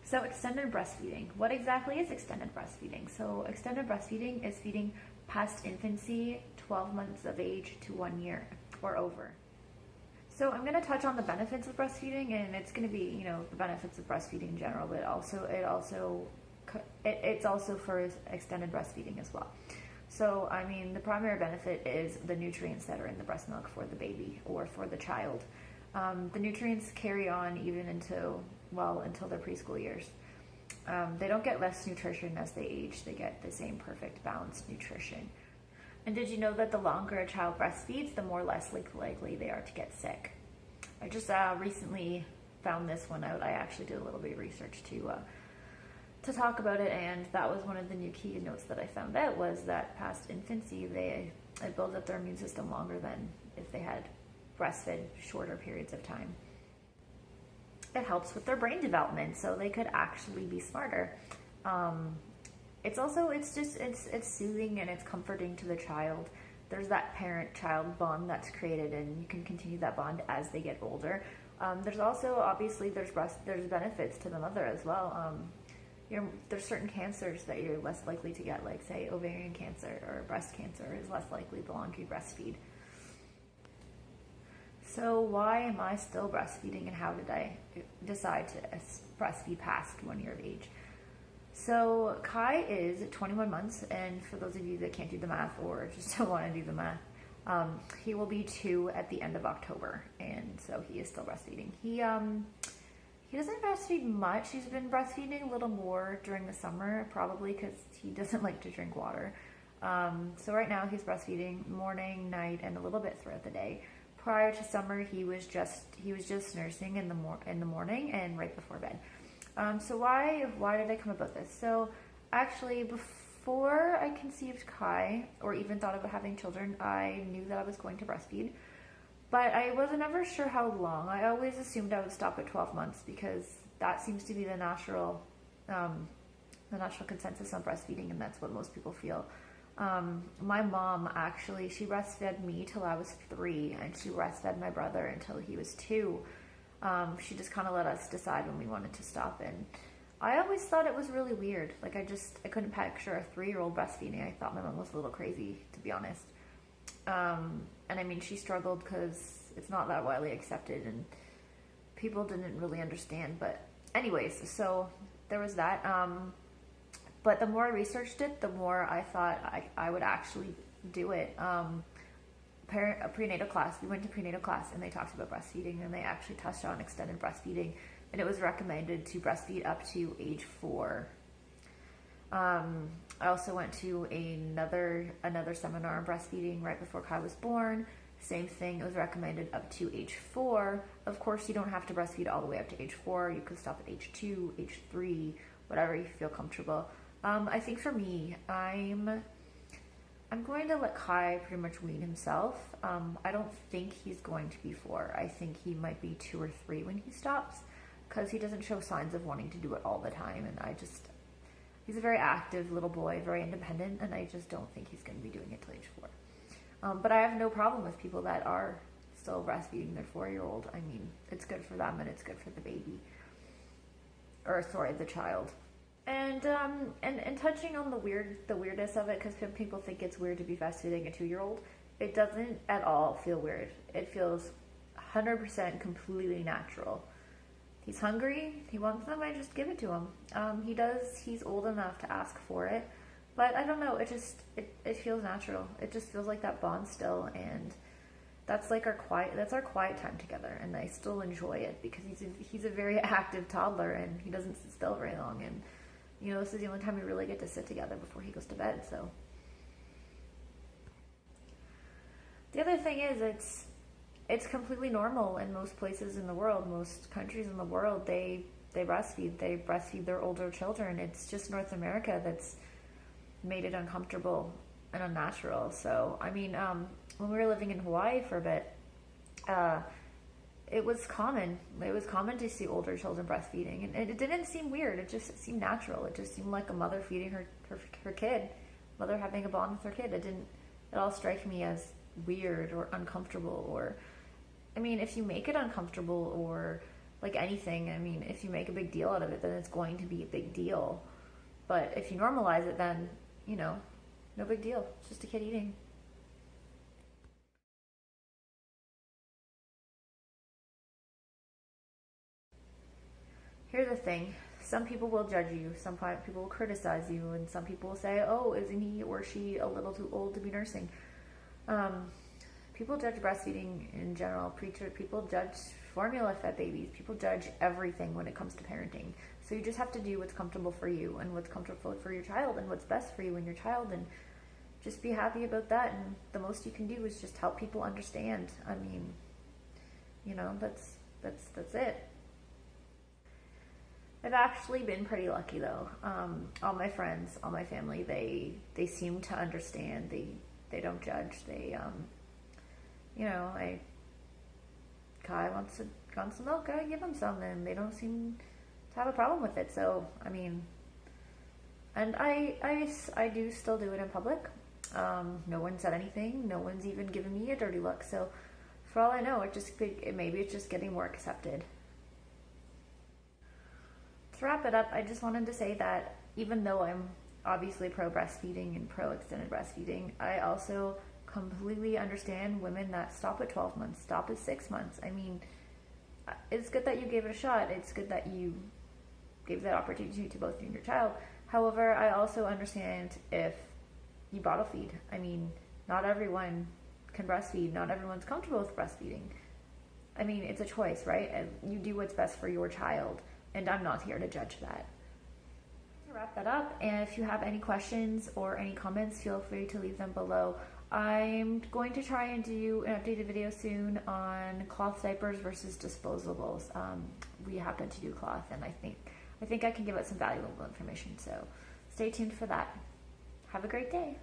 So extended breastfeeding. What exactly is extended breastfeeding? So extended breastfeeding is feeding past infancy, 12 months of age to 1 year or over. So I'm going to touch on the benefits of breastfeeding, and it's going to be, the benefits of breastfeeding in general, but it's also for extended breastfeeding as well. So, I mean, the primary benefit is the nutrients that are in the breast milk for the baby or for the child. The nutrients carry on even until their preschool years. They don't get less nutrition as they age. They get the same perfect balanced nutrition. And did you know that the longer a child breastfeeds, the more less likely they are to get sick? I just recently found this one out. I actually did a little bit of research to talk about it, and that was one of the new key notes that I found out, was that past infancy, it builds up their immune system longer than if they had breastfed shorter periods of time. It helps with their brain development, so they could actually be smarter. It's soothing and it's comforting to the child. There's that parent-child bond that's created, and you can continue that bond as they get older. There's also, obviously, there's benefits to the mother as well. There's certain cancers that you're less likely to get, like say ovarian cancer or breast cancer is less likely the longer you breastfeed. So why am I still breastfeeding, and how did I decide to breastfeed past 1 year of age? So Kai is 21 months, and for those of you that can't do the math or just don't want to do the math, he will be 2 at the end of October, and so he is still breastfeeding. He doesn't breastfeed much. He's been breastfeeding a little more during the summer, probably because he doesn't like to drink water. So right now he's breastfeeding morning, night, and a little bit throughout the day. Prior to summer, he was just nursing in the morning and right before bed. So why did I come about this? So actually, before I conceived Kai or even thought about having children, I knew that I was going to breastfeed, but I wasn't ever sure how long. I always assumed I would stop at 12 months because that seems to be the natural consensus on breastfeeding, and that's what most people feel. My mom actually, she breastfed me till I was 3, and she breastfed my brother until he was 2. She just kind of let us decide when we wanted to stop, and I always thought it was really weird. Like I couldn't picture a 3-year-old breastfeeding. I thought my mom was a little crazy, to be honest. And I mean, she struggled because it's not that widely accepted, and people didn't really understand. But anyways, so there was that. But the more I researched it, the more I thought I would actually do it. A prenatal class, we went to prenatal class, and they talked about breastfeeding, and they actually touched on extended breastfeeding, and it was recommended to breastfeed up to age 4. I also went to another seminar on breastfeeding right before Kai was born. Same thing, it was recommended up to age 4. Of course, you don't have to breastfeed all the way up to age 4. You could stop at age 2, age 3, whatever you feel comfortable. I think for me, I'm going to let Kai pretty much wean himself. I don't think he's going to be 4. I think he might be 2 or 3 when he stops, because he doesn't show signs of wanting to do it all the time, and he's a very active little boy, very independent, and I just don't think he's going to be doing it till age 4. But I have no problem with people that are still breastfeeding their 4-year-old. I mean, it's good for them, and it's good for the baby. The child. And touching on the weirdness of it, because people think it's weird to be breastfeeding a 2-year-old. It doesn't at all feel weird. It feels 100% completely natural. He's hungry, he wants them, I just give it to him. He's old enough to ask for it, but I don't know, it feels natural. It just feels like that bond still, and that's our quiet time together, and I still enjoy it because he's a very active toddler, and he doesn't sit still very long, and this is the only time we really get to sit together before he goes to bed. So the other thing is, it's completely normal in most places in the world, most countries in the world. They breastfeed their older children. It's just North America that's made it uncomfortable and unnatural. So I mean, when we were living in Hawaii for a bit, it was common to see older children breastfeeding, and it didn't seem weird. It seemed natural. It just seemed like a mother feeding her kid, mother having a bond with her kid. It didn't at all strike me as weird or uncomfortable. Or I mean, if you make it uncomfortable or like anything. I mean, if you make a big deal out of it, then it's going to be a big deal. But if you normalize it, then, you know, no big deal. It's just a kid eating. Here's the thing. Some people will judge you, some people will criticize you, and some people will say, oh, isn't he or she a little too old to be nursing? Um, People judge breastfeeding in general. People judge formula fed babies. People judge everything when it comes to parenting. So you just have to do what's comfortable for you and what's comfortable for your child and what's best for you and your child, and just be happy about that. And the most you can do is just help people understand. I mean, you know, that's it. I've actually been pretty lucky though. All my friends, all my family, they seem to understand. They don't judge. You know, Kai wants some milk, I give him some, and they don't seem to have a problem with it. So I mean, and I do still do it in public. No one said anything. No one's even given me a dirty look. So for all I know, maybe it's just getting more accepted. To wrap it up, I just wanted to say that even though I'm obviously pro breastfeeding and pro extended breastfeeding, I also completely understand women that stop at 12 months, stop at 6 months. I mean, it's good that you gave it a shot. It's good that you gave that opportunity to both you and your child. However, I also understand if you bottle feed. I mean, not everyone can breastfeed. Not everyone's comfortable with breastfeeding. I mean, it's a choice, right? And you do what's best for your child, and I'm not here to judge that. To wrap that up, and if you have any questions or any comments, feel free to leave them below. I'm going to try and do an updated video soon on cloth diapers versus disposables. We happen to do cloth, and I think I can give it some valuable information. So stay tuned for that. Have a great day.